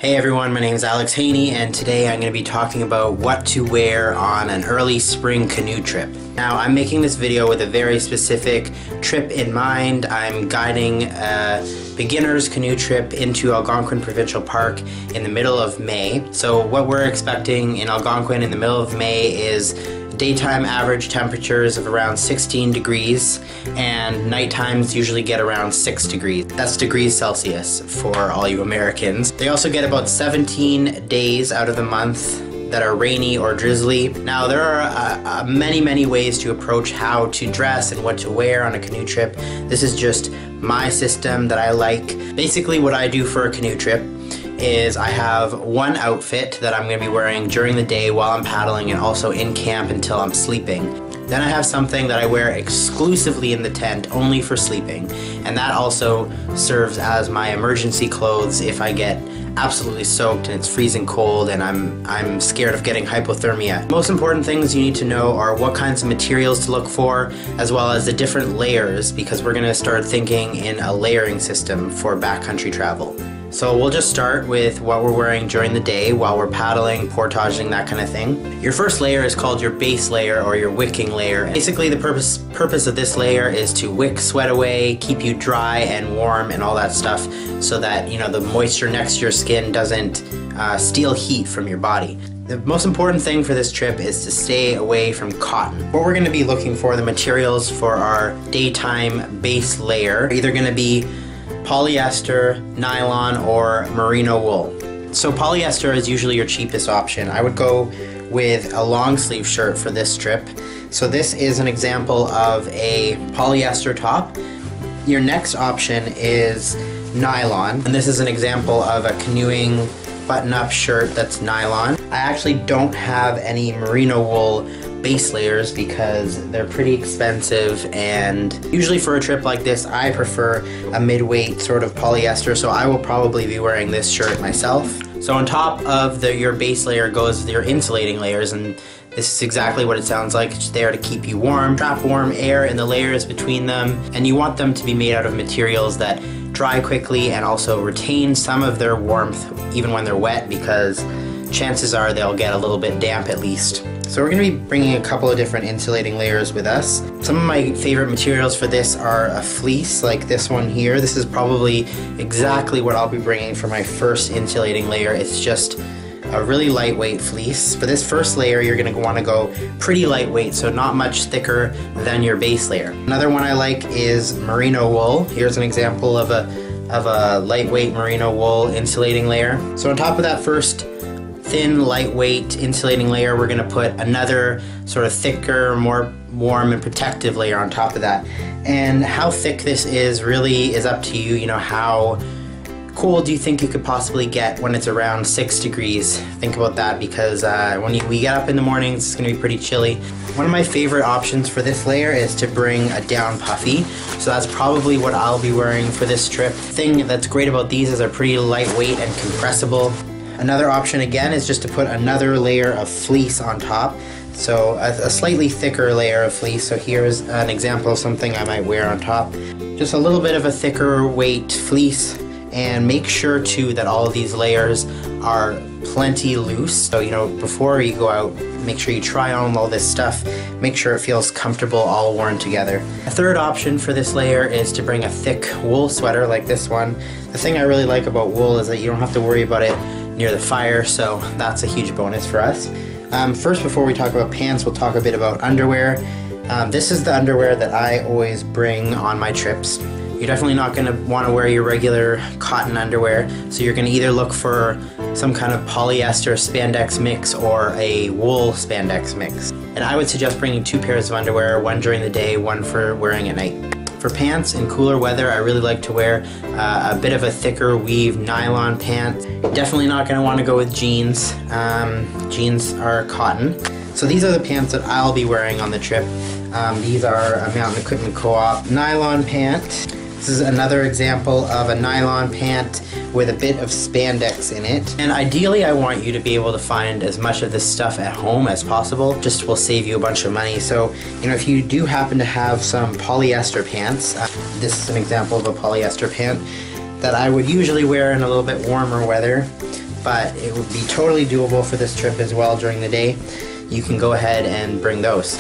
Hey everyone, my name is Alex Haney, and today I'm going to be talking about what to wear on an early spring canoe trip. Now, I'm making this video with a very specific trip in mind. I'm guiding a beginner's canoe trip into Algonquin Provincial Park in the middle of May. So what we're expecting in Algonquin in the middle of May is daytime average temperatures of around 16 degrees and night times usually get around 6 degrees. That's degrees Celsius for all you Americans. They also get about 17 days out of the month that are rainy or drizzly. Now there are many ways to approach how to dress and what to wear on a canoe trip. This is just my system that I like. Basically what I do for a canoe trip is I have one outfit that I'm going to be wearing during the day while I'm paddling and also in camp until I'm sleeping. Then I have something that I wear exclusively in the tent, only for sleeping, and that also serves as my emergency clothes if I get absolutely soaked and it's freezing cold and I'm scared of getting hypothermia. Most important things you need to know are what kinds of materials to look for, as well as the different layers, because we're going to start thinking in a layering system for backcountry travel. So we'll just start with what we're wearing during the day while we're paddling, portaging, that kind of thing. Your first layer is called your base layer or your wicking layer. Basically the purpose of this layer is to wick sweat away, keep you dry and warm and all that stuff, so that the moisture next to your skin doesn't steal heat from your body. The most important thing for this trip is to stay away from cotton. What we're going to be looking for, the materials for our daytime base layer, are either going to be polyester, nylon, or merino wool. So polyester is usually your cheapest option. I would go with a long sleeve shirt for this trip. So this is an example of a polyester top. Your next option is nylon, and this is an example of a canoeing button-up shirt that's nylon. I actually don't have any merino wool base layers because they're pretty expensive, and usually for a trip like this I prefer a mid-weight sort of polyester, so I will probably be wearing this shirt myself. So on top of your base layer goes your insulating layers, and this is exactly what it sounds like. It's there to keep you warm, trap warm air in the layers between them, and you want them to be made out of materials that dry quickly and also retain some of their warmth even when they're wet, because chances are they'll get a little bit damp at least. So we're going to be bringing a couple of different insulating layers with us. Some of my favorite materials for this are a fleece, like this one here. This is probably exactly what I'll be bringing for my first insulating layer. It's just a really lightweight fleece. For this first layer, you're going to want to go pretty lightweight, so not much thicker than your base layer. Another one I like is merino wool. Here's an example of a lightweight merino wool insulating layer. So on top of that first thin, lightweight insulating layer, we're going to put another sort of thicker, more warm and protective layer on top of that. And how thick this is really is up to you. How cold do you think you could possibly get when it's around 6 degrees? Think about that, because when we get up in the mornings, it's going to be pretty chilly. One of my favorite options for this layer is to bring a down puffy. So that's probably what I'll be wearing for this trip. The thing that's great about these is they're pretty lightweight and compressible. Another option again is just to put another layer of fleece on top. So a slightly thicker layer of fleece. So here's an example of something I might wear on top. Just a little bit of a thicker weight fleece, and make sure too that all of these layers are plenty loose. So before you go out, make sure you try on all this stuff. Make sure it feels comfortable all worn together. A third option for this layer is to bring a thick wool sweater like this one. The thing I really like about wool is that you don't have to worry about it near the fire, so that's a huge bonus for us. First, before we talk about pants, we'll talk a bit about underwear. This is the underwear that I always bring on my trips. You're definitely not going to want to wear your regular cotton underwear, so you're going to either look for some kind of polyester spandex mix or a wool spandex mix. And I would suggest bringing 2 pairs of underwear, one during the day, one for wearing at night. For pants in cooler weather, I really like to wear a bit of a thicker weave nylon pant. Definitely not going to want to go with jeans. Jeans are cotton. So these are the pants that I'll be wearing on the trip. These are a Mountain Equipment Co-op nylon pant. This is another example of a nylon pant with a bit of spandex in it. And ideally I want you to be able to find as much of this stuff at home as possible. Just will save you a bunch of money. So, if you do happen to have some polyester pants, this is an example of a polyester pant that I would usually wear in a little bit warmer weather. but it would be totally doable for this trip as well during the day. You can go ahead and bring those.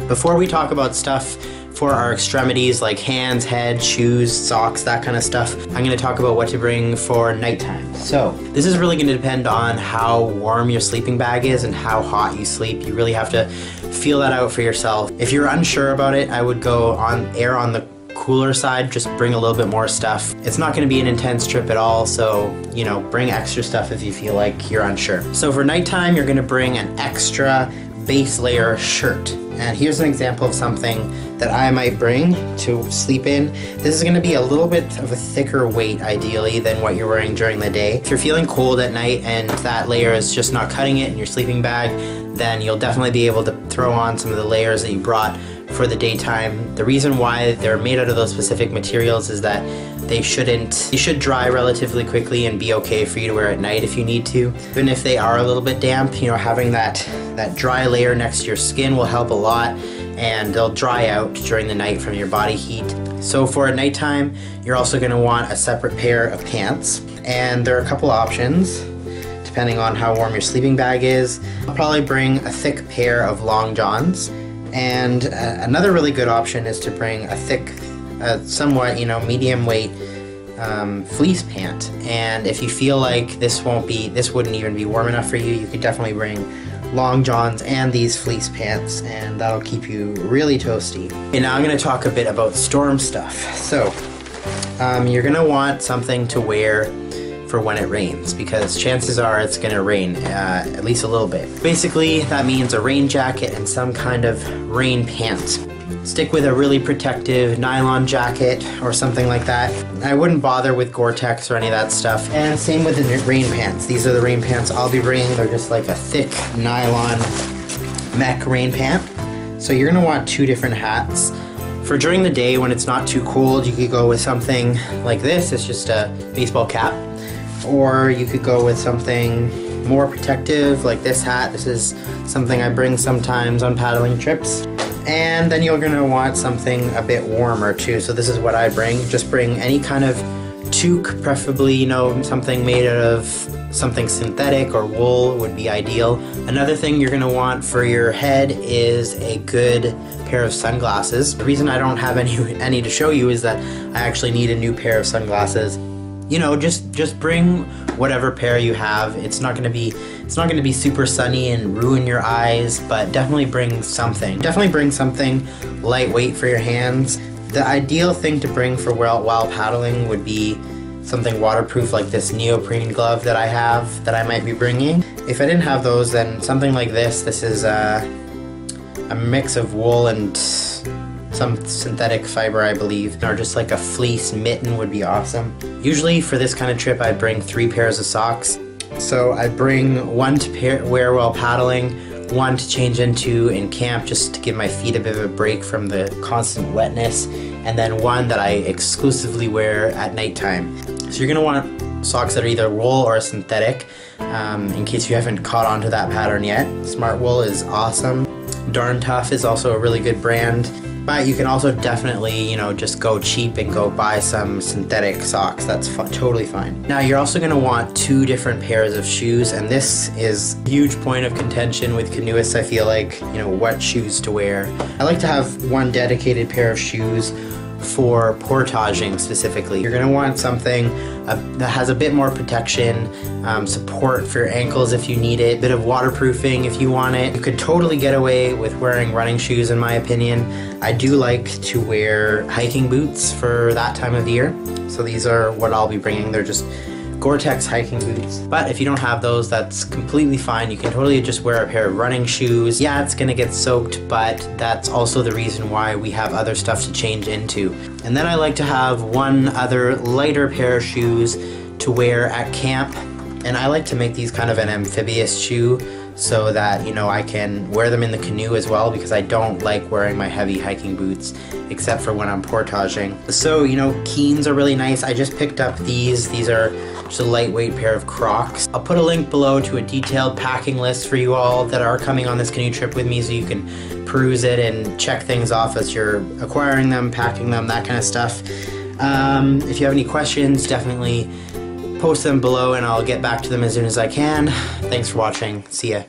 Before we talk about stuff for our extremities like hands, head, shoes, socks, that kind of stuff, I'm going to talk about what to bring for nighttime. So this is really going to depend on how warm your sleeping bag is and how hot you sleep. You really have to feel that out for yourself. If you're unsure about it, I would go on the cooler side, just bring a little bit more stuff. It's not going to be an intense trip at all, so you know, bring extra stuff if you feel like you're unsure. So for nighttime, you're going to bring an extra base layer shirt. And here's an example of something that I might bring to sleep in. This is going to be a little bit of a thicker weight ideally than what you're wearing during the day. If you're feeling cold at night and that layer is just not cutting it in your sleeping bag, then you'll definitely be able to throw on some of the layers that you brought for the daytime. The reason why they're made out of those specific materials is that they should dry relatively quickly and be okay for you to wear at night if you need to. Even if they are a little bit damp, you know, having that dry layer next to your skin will help a lot, and they'll dry out during the night from your body heat. So for at nighttime, you're also going to want a separate pair of pants, and there are a couple options depending on how warm your sleeping bag is. I'll probably bring a thick pair of long johns, and another really good option is to bring a thick, somewhat, you know, medium weight fleece pant. And if you feel like this wouldn't even be warm enough for you, you could definitely bring long johns and these fleece pants, and that'll keep you really toasty. And now I'm going to talk a bit about storm stuff. So you're going to want something to wear for when it rains, because chances are it's going to rain at least a little bit. Basically, that means a rain jacket and some kind of rain pant. Stick with a really protective nylon jacket or something like that. I wouldn't bother with Gore-Tex or any of that stuff. And same with the rain pants. These are the rain pants I'll be bringing. They're just like a thick nylon mech rain pant. So you're gonna want two different hats. For during the day when it's not too cold, you could go with something like this. It's just a baseball cap. Or you could go with something more protective like this hat. This is something I bring sometimes on paddling trips. And then you're going to want something a bit warmer too. So this is what I bring. Just bring any kind of toque, preferably, you know, something made out of something synthetic or wool would be ideal. Another thing you're going to want for your head is a good pair of sunglasses. The reason I don't have any to show you is that I actually need a new pair of sunglasses. You know, just bring whatever pair you have. It's not going to be super sunny and ruin your eyes, but definitely bring something. Definitely bring something lightweight for your hands. The ideal thing to bring for while paddling would be something waterproof like this neoprene glove that I have that I might be bringing. If I didn't have those, then something like this. This is a mix of wool and some synthetic fiber, I believe, or just like a fleece mitten would be awesome. Usually for this kind of trip, I bring 3 pairs of socks. So I bring one to wear while paddling, one to change into in camp just to give my feet a bit of a break from the constant wetness, and then one that I exclusively wear at nighttime. So you're gonna want socks that are either wool or synthetic, in case you haven't caught on to that pattern yet. Smart Wool is awesome. Darn Tough is also a really good brand. But you can also definitely, you know, just go cheap and go buy some synthetic socks. That's totally fine. Now you're also going to want 2 different pairs of shoes, and this is a huge point of contention with canoeists. I feel like, you know, what shoes to wear. I like to have one dedicated pair of shoes for portaging specifically. You're going to want something that has a bit more protection, support for your ankles if you need it, a bit of waterproofing if you want it. You could totally get away with wearing running shoes in my opinion. I do like to wear hiking boots for that time of year. So these are what I'll be bringing. They're just Gore-Tex hiking boots. But if you don't have those, that's completely fine. You can totally just wear a pair of running shoes. Yeah, it's gonna get soaked, but that's also the reason why we have other stuff to change into. And then I like to have one other lighter pair of shoes to wear at camp. And I like to make these kind of an amphibious shoe so that, you know, I can wear them in the canoe as well, because I don't like wearing my heavy hiking boots except for when I'm portaging. So, you know, Keens are really nice. I just picked up these. These are just a lightweight pair of Crocs. I'll put a link below to a detailed packing list for you all that are coming on this canoe trip with me, so you can peruse it and check things off as you're acquiring them, packing them, that kind of stuff. If you have any questions, definitely post them below and I'll get back to them as soon as I can. Thanks for watching. See ya.